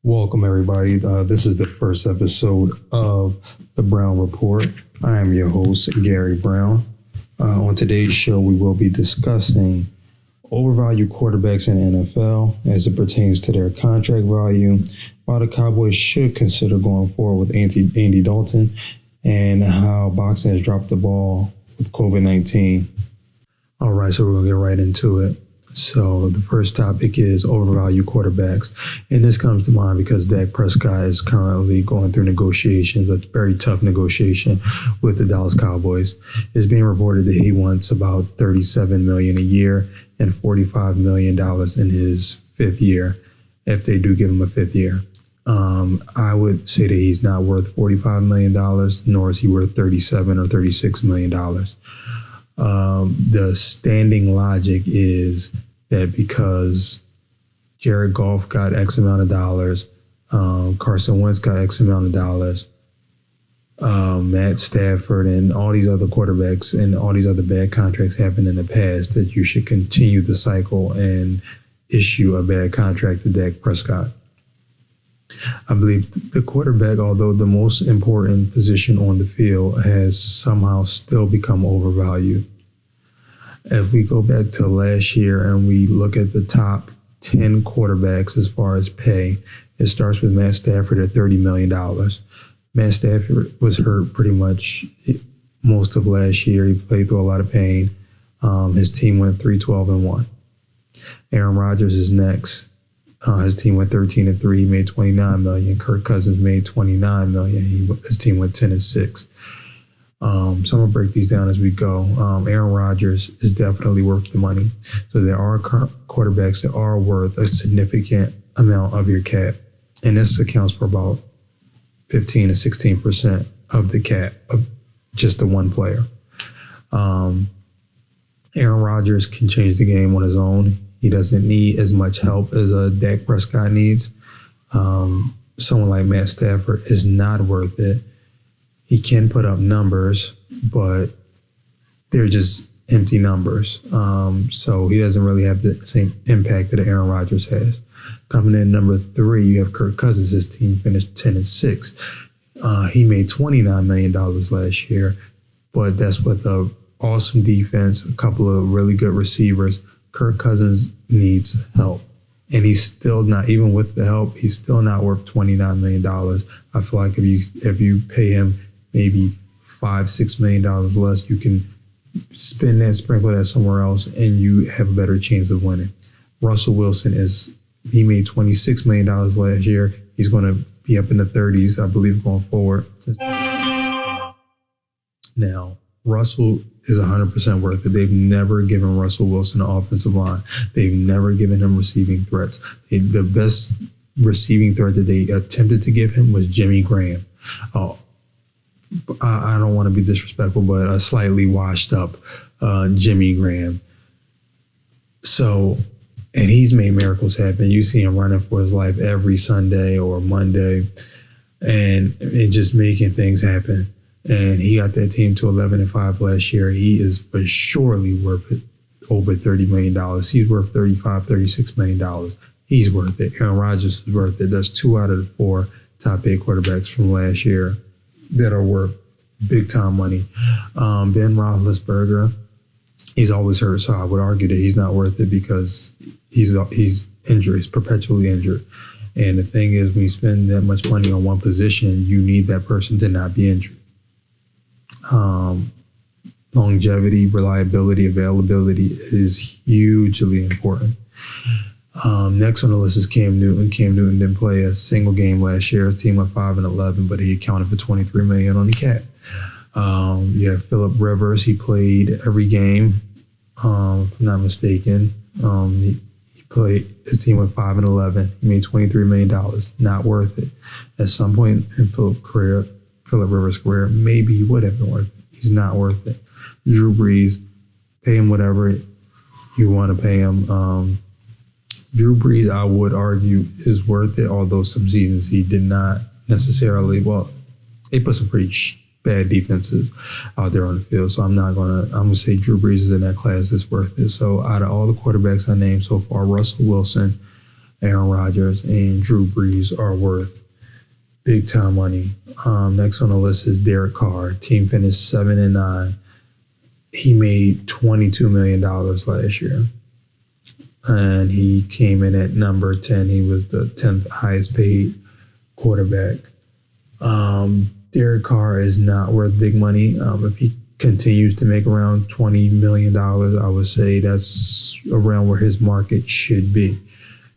Welcome, everybody. This is the first episode of the Brown Report. I am your host, Gary Brown. On today's show, we will be discussing overvalued quarterbacks in the NFL as it pertains to their contract value, why the Cowboys should consider going forward with Andy Dalton, and how boxing has dropped the ball with COVID-19. All right, so we're going to get right into it. So the first topic is overvalued quarterbacks. And this comes to mind because Dak Prescott is currently going through negotiations, a very tough negotiation with the Dallas Cowboys. It's being reported that he wants about $37 million a year and $45 million in his fifth year, if they do give him a fifth year. I would say that he's not worth $45 million, nor is he worth $37 or $36 million. The standing logic is that because Jared Goff got X amount of dollars, Carson Wentz got X amount of dollars, Matt Stafford and all these other quarterbacks and all these other bad contracts happened in the past, that you should continue the cycle and issue a bad contract to Dak Prescott. I believe the quarterback, although the most important position on the field, has somehow still become overvalued. If we go back to last year and we look at the top 10 quarterbacks as far as pay, it starts with Matt Stafford at $30 million. Matt Stafford was hurt pretty much most of last year. He played through a lot of pain. His team went 3-12-1. Aaron Rodgers is next. His team went 13-3. He made $29 million. Kirk Cousins made $29 million. His team went 10-6. So I'm going to break these down as we go. Aaron Rodgers is definitely worth the money. So there are quarterbacks that are worth a significant amount of your cap. And this accounts for about 15 to 16% of the cap of just the one player. Aaron Rodgers can change the game on his own. He doesn't need as much help as Dak Prescott needs. Someone like Matt Stafford is not worth it. He can put up numbers, but they're just empty numbers. So he doesn't really have the same impact that Aaron Rodgers has. Coming in number 3, you have Kirk Cousins. His team finished 10-6. He made $29 million last year, but that's with an awesome defense, a couple of really good receivers. Kirk Cousins needs help. And he's still not, even with the help, he's still not worth $29 million. I feel like if you pay him maybe $5-6 million less, you can spend that, sprinkle that somewhere else, and you have a better chance of winning. Russell Wilson he made $26 million last year. He's going to be up in the 30s, I believe, going forward. Now, Russell is 100% worth it. They've never given Russell Wilson an offensive line. They've never given him receiving threats. The best receiving threat that they attempted to give him was Jimmy Graham. I don't want to be disrespectful, but a slightly washed up Jimmy Graham. So, and he's made miracles happen. You see him running for his life every Sunday or Monday and just making things happen. And he got that team to 11-5 last year. He is for surely worth it, over $30 million. He's worth $35-36 million. He's worth it. Aaron Rodgers is worth it. That's 2 out of the 4 top 8 quarterbacks from last year that are worth big time money. Ben Roethlisberger, he's always hurt, so I would argue that he's not worth it because he's injured. He's perpetually injured. And the thing is, when you spend that much money on one position, you need that person to not be injured. Longevity, reliability, availability is hugely important. Next on the list is Cam Newton. Cam Newton didn't play a single game last year. His team went 5-11, but he accounted for $23 million on the cap. You have Phillip Rivers. He played every game, if I'm not mistaken. He played. His team went 5-11. He made $23 million. Not worth it. At some point in Phillip Rivers' career, maybe he would have been worth it. He's not worth it. Drew Brees, pay him whatever you want to pay him. Drew Brees, I would argue, is worth it, although some seasons he did not necessarily. Well, they put some pretty bad defenses out there on the field, so I'm gonna say Drew Brees is in that class that's worth it. So out of all the quarterbacks I named so far, Russell Wilson, Aaron Rodgers and Drew Brees are worth big time money. Next on the list is Derek Carr. Team finished 7-9. He made $22 million last year. And he came in at number 10. He was the 10th highest paid quarterback. Derek Carr is not worth big money. If he continues to make around $20 million, I would say that's around where his market should be.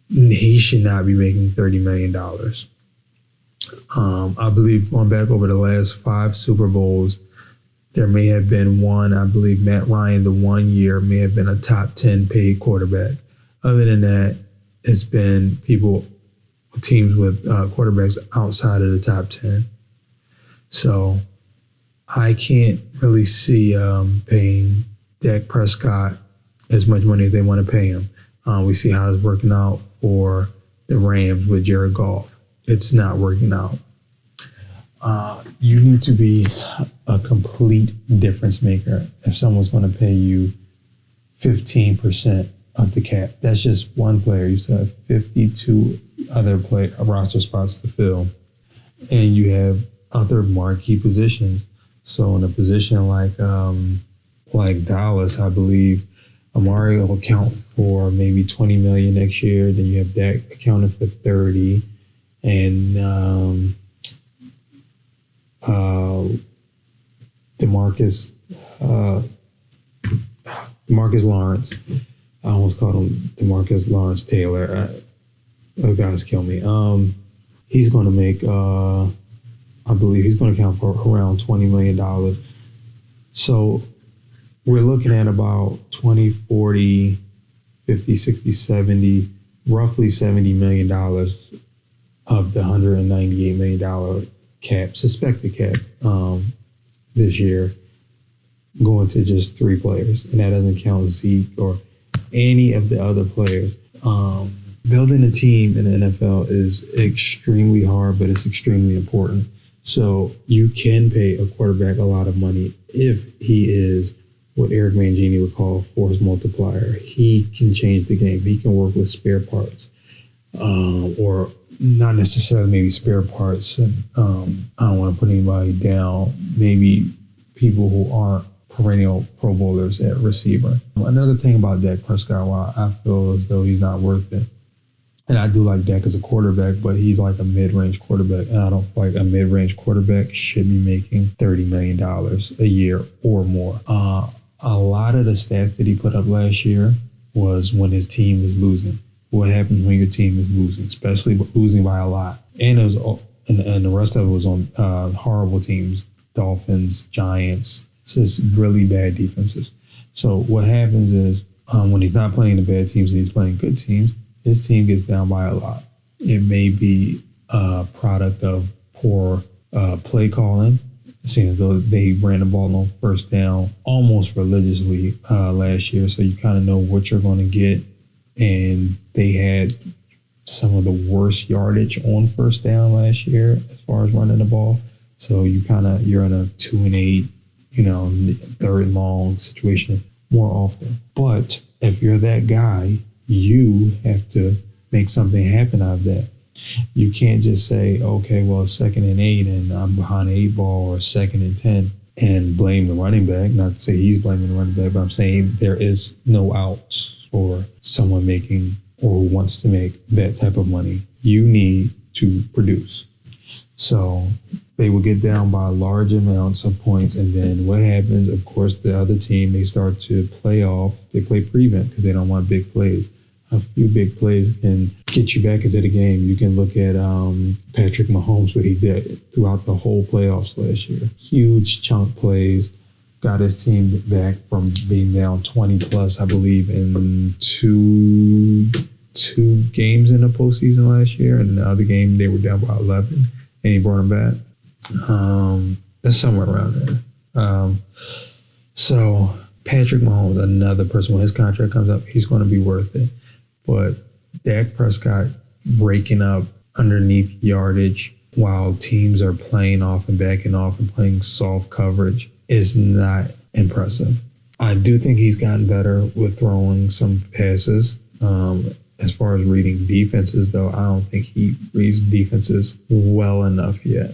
He should not be making $30 million. I believe going back over the last 5 Super Bowls, there may have been one, I believe Matt Ryan, the one year, may have been a top 10 paid quarterback. Other than that, it's been teams with quarterbacks outside of the top 10. So I can't really see paying Dak Prescott as much money as they want to pay him. We see how it's working out for the Rams with Jared Goff. It's not working out. You need to be a complete difference maker if someone's going to pay you 15% of the cap. That's just one player. You still have 52 other roster spots to fill, and you have other marquee positions. So in a position like Dallas, I believe Amari will account for maybe $20 million next year. Then you have Dak accounting for 30, and Demarcus Lawrence. I almost called him Demarcus Lawrence Taylor. Oh, guys, kill me. He's going to make, I believe he's going to account for around $20 million. So we're looking at about 20, 40, 50, 60, 70, roughly $70 million of the $198 million cap, suspected cap, this year, going to just 3 players. And that doesn't count Zeke or any of the other players. Building a team in the NFL is extremely hard, but it's extremely important. So you can pay a quarterback a lot of money if he is what Eric Mangini would call a force multiplier. He can change the game. He can work with spare parts, or not necessarily maybe spare parts. I don't want to put anybody down. Maybe people who aren't perennial Pro Bowlers at receiver. Another thing about Dak Prescott, why I feel as though he's not worth it, and I do like Dak as a quarterback, but he's like a mid-range quarterback, and I don't feel like a mid-range quarterback should be making $30 million a year or more. A lot of the stats that he put up last year was when his team was losing. What happens when your team is losing, especially losing by a lot? And it was, and the rest of it was on horrible teams, Dolphins, Giants, just really bad defenses. So what happens is when he's not playing the bad teams and he's playing good teams, his team gets down by a lot. It may be a product of poor play calling. It seems as though they ran the ball on first down almost religiously last year, so you kind of know what you're going to get. And they had some of the worst yardage on first down last year as far as running the ball. So you're in a 2-and-8, third and long situation more often. But if you're that guy, you have to make something happen out of that. You can't just say, okay, well, 2nd and 8 and I'm behind the 8 ball, or 2nd and 10 and blame the running back. Not to say he's blaming the running back, but I'm saying there is no outs for someone making or who wants to make that type of money. You need to produce. So they will get down by large amounts of points. And then what happens, of course, the other team, they start to play off. They play prevent because they don't want big plays. A few big plays can get you back into the game. You can look at Patrick Mahomes, what he did throughout the whole playoffs last year. Huge chunk plays, got his team back from being down 20 plus, I believe, in two games in the postseason last year. And in the other game, they were down by 11, and he brought them back. That's somewhere around there. So Patrick Mahomes, another person, when his contract comes up, he's going to be worth it. But Dak Prescott breaking up underneath yardage while teams are playing off and backing off and playing soft coverage is not impressive. I do think he's gotten better with throwing some passes. As far as reading defenses, though, I don't think he reads defenses well enough yet.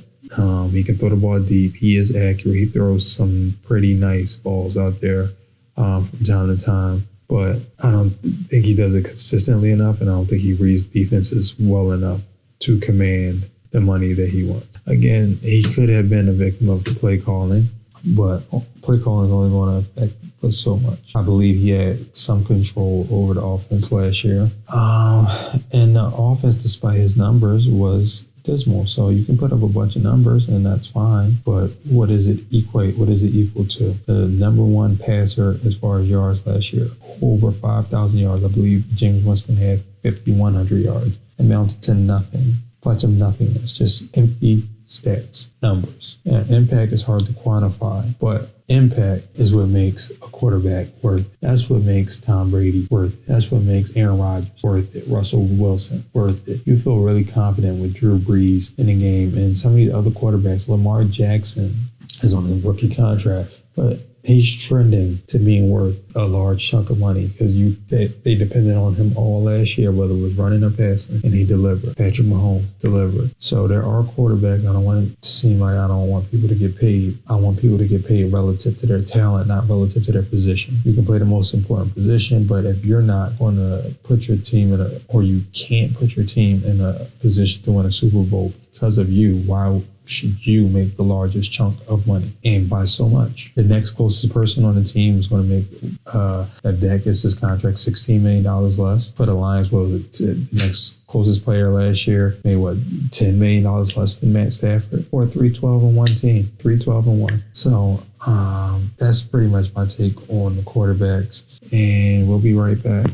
He can throw the ball deep. He is accurate. He throws some pretty nice balls out there from time to time. But I don't think he does it consistently enough, and I don't think he reads defenses well enough to command the money that he wants. Again, he could have been a victim of the play calling, but play calling is only going to affect us so much. I believe he had some control over the offense last year. And the offense, despite his numbers, was dismal. So you can put up a bunch of numbers and that's fine, but what does it equate? What is it equal to? The number one passer as far as yards last year, over 5,000 yards. I believe James Winston had 5,100 yards, amounted to nothing. Bunch of nothingness, just empty stats, numbers. And impact is hard to quantify, but impact is what makes a quarterback worth it. That's what makes Tom Brady worth it. That's what makes Aaron Rodgers worth it. Russell Wilson worth it. You feel really confident with Drew Brees in the game, and some of the other quarterbacks. Lamar Jackson is on a rookie contract, but he's trending to being worth a large chunk of money because they depended on him all last year, whether it was running or passing, and he delivered. Patrick Mahomes delivered. So there are quarterbacks. I don't want it to seem like I don't want people to get paid. I want people to get paid relative to their talent, not relative to their position. You can play the most important position, but if you're not going to put your team or you can't put your team in a position to win a Super Bowl because of you, why should you make the largest chunk of money and by so much? The next closest person on the team is going to make, if Dak gets his contract, $16 million less. For the Lions, what was it? The next closest player last year made, $10 million less than Matt Stafford? Or 3-12-1 team. 3-12-1. So that's pretty much my take on the quarterbacks. And we'll be right back.